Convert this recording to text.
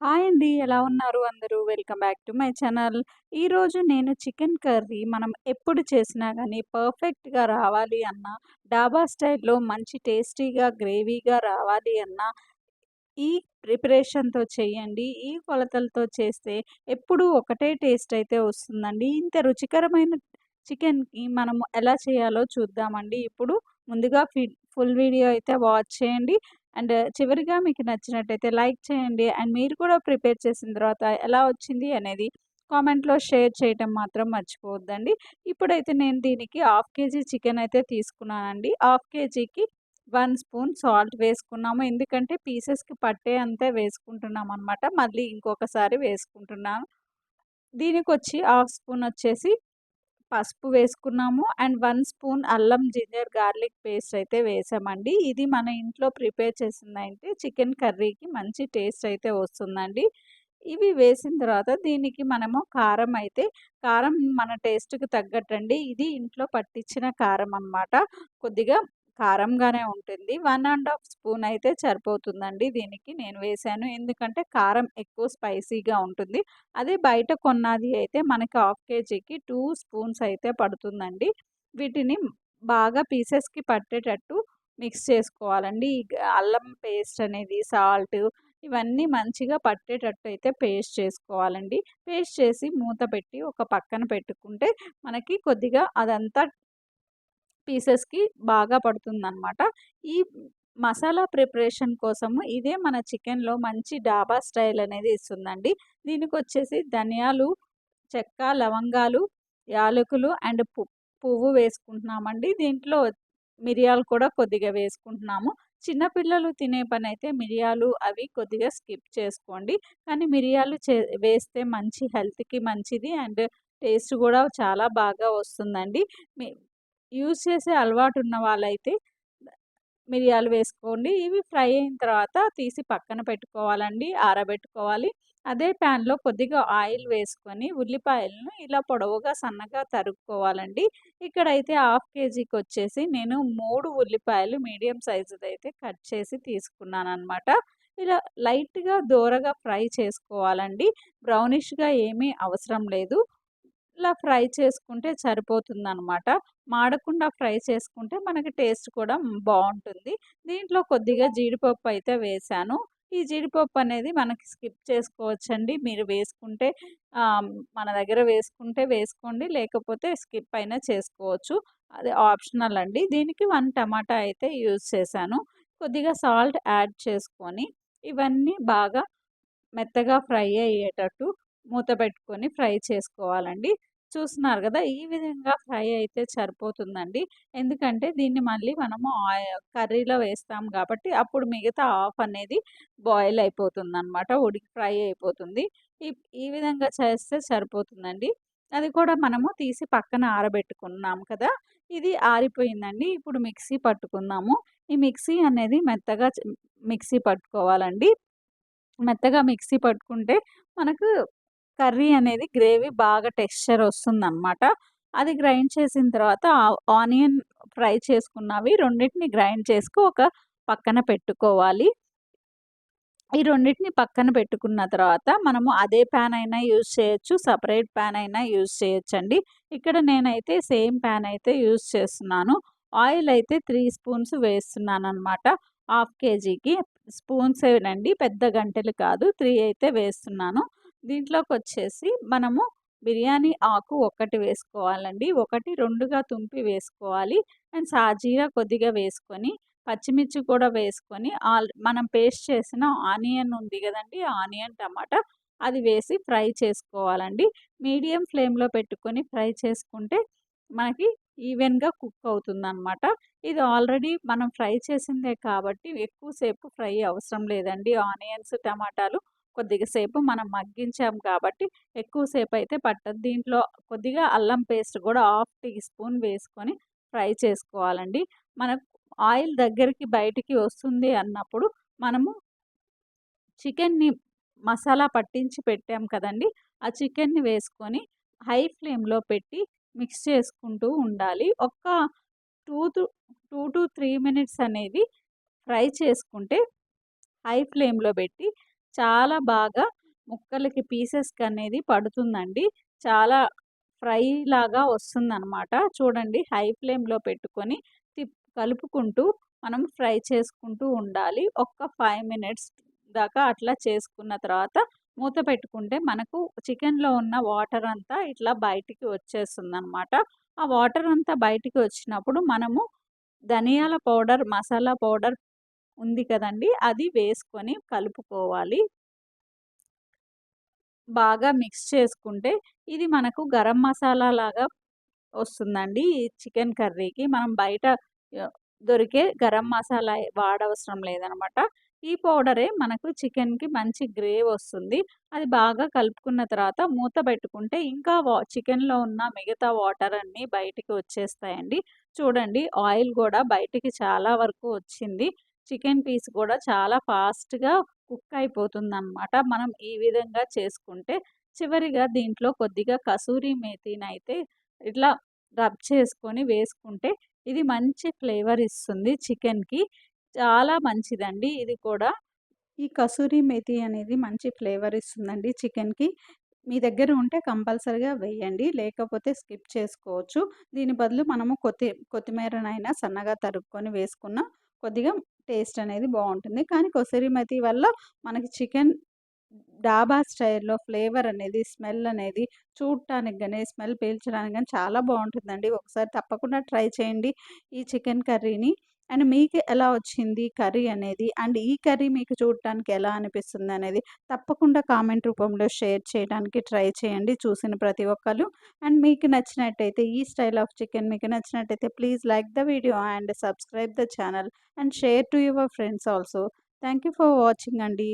Hi అండి. ఎలా ఉన్నారు అందరూ? Welcome back to my channel. ఈరోజు నేను చికెన్ కర్రీ మనం ఎప్పుడు చేసినా గానీ పర్ఫెక్ట్‌గా రావాలి అన్నా, డాబా స్టైల్‌లో మంచి టేస్టీగా, గ్రేవీగా రావాలి అన్నా, ఈ ప్రిపరేషన్‌తో చేయండి. ఈ కొలతలతో చేస్తే ఎప్పుడూ ఒకటే టేస్ట్ అయితే వస్తుందండి. ఇంత రుచికరమైన చికెన్‌కి మనము ఎలా చేయాలో చూద్దామండి ఇప్పుడు. ముందుగా ఫుల్ వీడియో అయితే వాచ్ చేయండి. అండ్ చివరిగా మీకు నచ్చినట్టయితే లైక్ చేయండి. అండ్ మీరు కూడా ప్రిపేర్ చేసిన తర్వాత ఎలా వచ్చింది అనేది కామెంట్‌లో షేర్ చేయటం మాత్రం మర్చిపోవద్దండి. ఇప్పుడైతే నేను దీనికి హాఫ్ కేజీ చికెన్ అయితే తీసుకున్నానండి. హాఫ్ కేజీకి 1 స్పూన్ సాల్ట్ వేసుకున్నాము. ఎందుకంటే పీసెస్‌కి పట్టే అంతే వేసుకుంటున్నామనమాట. మళ్ళీ ఇంకొకసారి వేసుకుంటున్నాను. దీనికొచ్చి హాఫ్ స్పూన్ వచ్చేసి పసుపు వేసుకున్నాము. అండ్ 1 స్పూన్ అల్లం, జింజర్, గార్లిక్ పేస్ట్ అయితే వేసామండి. ఇది మన ఇంట్లో ప్రిపేర్ చేసిందైతే చికెన్ కర్రీకి మంచి టేస్ట్ అయితే వస్తుందండి. ఇవి వేసిన తర్వాత దీనికి మనము కారం మన టేస్ట్‌కి తగ్గట్టండి. ఇది ఇంట్లో పట్టించిన కారం అనమాట. కొద్దిగా కారంగానే ఉంటుంది. 1 ½ స్పూన్ అయితే సరిపోతుందండి దీనికి నేను వేశాను. ఎందుకంటే కారం ఎక్కువ స్పైసీగా ఉంటుంది. అదే బయట కొన్నది అయితే మనకి హాఫ్ కేజీకి 2 స్పూన్స్ అయితే పడుతుందండి. వీటిని బాగా పీసెస్‌కి పట్టేటట్టు మిక్స్ చేసుకోవాలండి. ఈ అల్లం పేస్ట్ అనేది, సాల్ట్ ఇవన్నీ మంచిగా పట్టేటట్టు అయితే పేస్ట్ చేసుకోవాలండి. పేస్ట్ చేసి మూత పెట్టి ఒక పక్కన పెట్టుకుంటే మనకి కొద్దిగా అదంతా పీసెస్‌కి బాగా పడుతుందనమాట. ఈ మసాలా ప్రిపరేషన్ కోసము ఇదే మన చికెన్‌లో మంచి డాబా స్టైల్ అనేది ఇస్తుందండి. దీనికొచ్చేసి ధనియాలు, చెక్క, లవంగాలు, యాలకులు అండ్ పువ్వు వేసుకుంటున్నామండి. దీంట్లో మిరియాలు కూడా కొద్దిగా వేసుకుంటున్నాము. చిన్న పిల్లలు తినే పనైతే మిరియాలు అవి కొద్దిగా స్కిప్ చేసుకోండి. కానీ మిరియాలు వేస్తే మంచి హెల్త్‌కి మంచిది. అండ్ టేస్ట్ గూడా చాలా బాగా వస్తుందండి. మీ యూజ్ చేసే అలవాటున్న వాళ్ళైతే మిరియాలు వేసుకోండి. ఇవి ఫ్రై అయిన తర్వాత తీసి పక్కన పెట్టుకోవాలండి. ఆరబెట్టుకోవాలి. అదే ప్యాన్‌లో కొద్దిగా ఆయిల్ వేసుకొని ఉల్లిపాయలను ఇలా పొడవుగా సన్నగా తరుక్కోవాలండి. ఇక్కడైతే హాఫ్ కేజీకొచ్చేసి నేను 3 ఉల్లిపాయలు మీడియం సైజుదైతే కట్ చేసి తీసుకున్నాననమాట. ఇలా లైట్‌గా దోరగా ఫ్రై చేసుకోవాలండి. బ్రౌనిష్‌గా ఏమీ అవసరం లేదు. ఇలా ఫ్రై చేసుకుంటే సరిపోతుందనమాట. మాడకుండా ఫ్రై చేసుకుంటే మనకి టేస్ట్ కూడా బావుంటుంది. దీంట్లో కొద్దిగా జీడిపప్పు అయితే వేశాను. ఈ జీడిపప్పు అనేది మనకి స్కిప్ చేసుకోవచ్చండి. మీరు వేసుకుంటే మన దగ్గర వేసుకుంటే వేసుకోండి. లేకపోతే స్కిప్ అయినా చేసుకోవచ్చు. అది ఆప్షనల్ అండి. దీనికి 1 టమాటా అయితే యూజ్ చేశాను. కొద్దిగా సాల్ట్ యాడ్ చేసుకొని ఇవన్నీ బాగా మెత్తగా ఫ్రై అయ్యేటట్టు మూత పెట్టుకొని ఫ్రై చేసుకోవాలండి. చూస్తున్నారు గదా! ఈ విధంగా ఫ్రై అయితే సరిపోతుందండి. ఎందుకంటే దీన్ని మళ్ళీ మనము కర్రీలో వేస్తాం గాబట్టి అప్పుడు మిగతా హాఫ్ అనేది బాయిల్ అయిపోతుందనమాట. ఫ్రై అయిపోతుంది. ఈ ఈ విధంగా చేస్తే సరిపోతుందండి. అది కూడా మనము తీసి పక్కన ఆరబెట్టుకున్నాం కదా! ఇది ఆరిపోయిందండి. ఇప్పుడు మిక్సీ పట్టుకుందాము. ఈ మిక్సీ అనేది మెత్తగా మిక్సీ పట్టుకోవాలండి. మెత్తగా మిక్సీ పట్టుకుంటే మనకు కర్రీ అనేది గ్రేవీ బాగా టెక్స్చర్ వస్తుందనమాట. అది గ్రైండ్ చేసిన తర్వాత ఆనియన్ ఫ్రై చేసుకున్నవి రెండిటిని గ్రైండ్ చేసుకు ఒక పక్కన పెట్టుకోవాలి. ఈ రెండిటిని పక్కన పెట్టుకున్న తర్వాత మనము అదే పాన్ అయినా యూజ్ చేయొచ్చు. సెపరేట్ పాన్ అయినా యూజ్ చేయొచ్చండి. ఇక్కడ నేనైతే సేమ్ పాన్ అయితే యూజ్ చేస్తున్నాను. ఆయిల్ అయితే 3 స్పూన్స్ వేస్తున్నాననమాట. హాఫ్ కేజీకి స్పూన్సేనండి. పెద్ద గంటెలు కాదు. 3 అయితే వేస్తున్నాను. దీంట్లోకొచ్చేసి మనము బిర్యానీ ఆకు ఒకటి వేసుకోవాలండి. ఒకటి 2గా తుంపి వేసుకోవాలి. అండ్ సాజీరా కొద్దిగా వేసుకొని పచ్చిమిర్చి కూడా వేసుకొని మనం పేస్ట్ చేసిన ఆనియన్ ఉంది గదండీ! ఆనియన్, టమాటా అది వేసి ఫ్రై చేసుకోవాలండి. మీడియం ఫ్లేమ్‌లో పెట్టుకొని ఫ్రై చేసుకుంటే మనకి ఈవెన్‌గా కుక్ అవుతుందనమాట. ఇది ఆల్రెడీ మనం ఫ్రై చేసిందే కాబట్టి ఎక్కువ సేపు ఫ్రై అవసరం లేదండి. ఆనియన్స్, టమాటాలు కొద్దిగా సేపు మనం మగ్గించాం కాబట్టి ఎక్కువ సేపయితే పట్టదు. దీంట్లో కొద్దిగా అల్లం పేస్ట్ గూడా హాఫ్ టీ స్పూన్ వేసుకొని ఫ్రై చేసుకోవాలండి. మనకు ఆయిల్ దగ్గరికి బయటికి వస్తుంది అన్నప్పుడు మనము చికెన్‌ని మసాలా పట్టించి పెట్టాం కదండీ! ఆ చికెన్‌ని వేసుకొని హై ఫ్లేమ్‌లో పెట్టి మిక్స్ చేసుకుంటూ ఉండాలి. ఒక 2-3 మినిట్స్ అనేది ఫ్రై చేసుకుంటే హై ఫ్లేమ్‌లో పెట్టి చాలా బాగా ముక్కలకి పీసెస్‌కనేది పడుతుందండి. చాలా ఫ్రైలాగా వస్తుందనమాట. చూడండి హై ఫ్లేమ్‌లో పెట్టుకొని కలుపుకుంటూ మనం ఫ్రై చేసుకుంటూ ఉండాలి. ఒక్క 5 మినిట్స్ దాకా అట్లా చేసుకున్న తర్వాత మూత పెట్టుకుంటే మనకు చికెన్‌లో ఉన్న వాటర్ అంతా ఇట్లా బయటికి వచ్చేస్తుందనమాట. ఆ వాటర్ అంతా బయటికి వచ్చినప్పుడు మనము ధనియాల పౌడర్, మసాలా పౌడర్ ఉంది కదండీ! అది వేసుకొని కలుపుకోవాలి. బాగా మిక్స్ చేసుకుంటే ఇది మనకు గరం మసాలా లాగా వస్తుందండి. ఈ చికెన్ కర్రీకి మనం బయట ఆహ్, దొరికే గరం మసాలా వాడవసరం లేదనమాట. ఈ పౌడరే మనకు చికెన్‌కి మంచి గ్రేవొస్తుంది. అది బాగా కలుపుకున్న తర్వాత మూత పెట్టుకుంటే ఇంకా చికెన్‌లో ఉన్న మిగతా వాటర్ అన్నీ బయటికి వచ్చేస్తాయండి. చూడండి ఆయిల్ గూడా బయటికి చాలా వరకు వచ్చింది. చికెన్ పీస్ కూడా చాలా ఫాస్ట్‌గా కుక్ అయిపోతుందనమాట. మనం ఈ విధంగా చేసుకుంటే చివరిగా దీంట్లో కొద్దిగా కసూరి మేతినైతే ఇట్లా రబ్ చేసుకొని వేసుకుంటే ఇది మంచి ఫ్లేవర్ ఇస్తుంది చికెన్‌కి. చాలా మంచిదండి ఇది కూడా. ఈ కసూరి మేతి అనేది మంచి ఫ్లేవర్ ఇస్తుందండి చికెన్‌కి. మీ దగ్గర ఉంటే కంపల్సరీగా వేయండి. లేకపోతే స్కిప్ చేసుకోవచ్చు. దీని బదులు మనము కొత్తిమీరనైనా సన్నగా తరుక్కొని వేసుకున్న కొద్దిగా టేస్ట్ అనేది బావుంటుంది. కానీ కసూరి మేతి వల్ల మనకి చికెన్ డాబా స్టైల్‌లో ఫ్లేవర్ అనేది, స్మెల్ అనేది చూడటానికి గాని, స్మెల్ పీల్చడానికి గాని చాలా బావుంటుందండి. ఒకసారి తప్పకుండా ట్రై చేయండి ఈ చికెన్ కర్రీని. అండ్ మీకు ఎలా వచ్చింది కర్రీ అనేది, అండ్ ఈ కర్రీ మీకు చూడటానికి ఎలా అనిపిస్తుందనేది తప్పకుండా కామెంట్ రూపంలో షేర్ చేయడానికి ట్రై చేయండి చూసిన ప్రతి ఒక్కళ్ళు. అండ్ మీకు నచ్చినట్టయితే ఈ స్టైల్ ఆఫ్ చికెన్ మీకు నచ్చినట్టయితే please like the video and subscribe the channel and share to your friends also. Thank you for watching అండి.